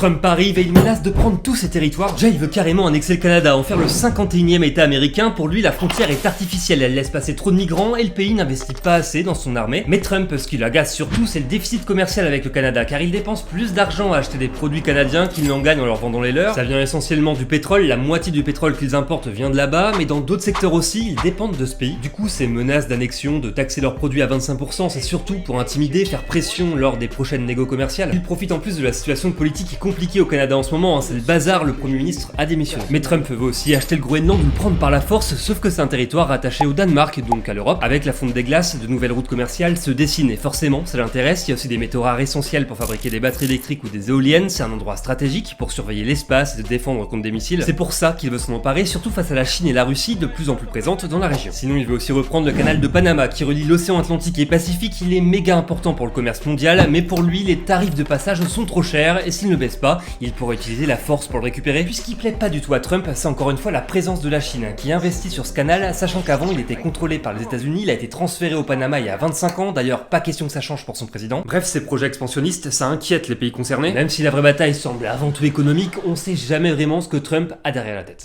Trump arrive et il menace de prendre tous ses territoires. Déjà, il veut carrément annexer le Canada, en faire le 51e État américain. Pour lui, la frontière est artificielle, elle laisse passer trop de migrants et le pays n'investit pas assez dans son armée. Mais Trump, ce qui l'agace surtout, c'est le déficit commercial avec le Canada, car il dépense plus d'argent à acheter des produits canadiens qu'il n'en gagne en leur vendant les leurs. Ça vient essentiellement du pétrole, la moitié du pétrole qu'ils importent vient de là-bas, mais dans d'autres secteurs aussi, ils dépendent de ce pays. Du coup, ces menaces d'annexion, de taxer leurs produits à 25%, c'est surtout pour intimider, faire pression lors des prochaines négos commerciales. Il profite en plus de la situation politique qui est compliquée au Canada en ce moment, c'est le bazar, le Premier ministre a démissionné. Mais Trump veut aussi acheter le Groenland ou le prendre par la force, sauf que c'est un territoire rattaché au Danemark, donc à l'Europe. Avec la fonte des glaces, de nouvelles routes commerciales se dessinent et forcément, ça l'intéresse. Il y a aussi des métaux rares essentiels pour fabriquer des batteries électriques ou des éoliennes, c'est un endroit stratégique pour surveiller l'espace et se défendre contre des missiles. C'est pour ça qu'il veut s'en emparer, surtout face à la Chine et la Russie, de plus en plus présentes dans la région. Sinon, il veut aussi reprendre le canal de Panama, qui relie l'océan Atlantique et Pacifique. Il est méga important pour le commerce mondial, mais pour lui, les tarifs de passage sont trop chers, et s'il ne baisse pas, il pourrait utiliser la force pour le récupérer. Puis ce qui plaît pas du tout à Trump, c'est encore une fois la présence de la Chine, qui investit sur ce canal, sachant qu'avant il était contrôlé par les États-Unis, il a été transféré au Panama il y a 25 ans, d'ailleurs pas question que ça change pour son président. Bref, ces projets expansionnistes, ça inquiète les pays concernés. Même si la vraie bataille semble avant tout économique, on sait jamais vraiment ce que Trump a derrière la tête.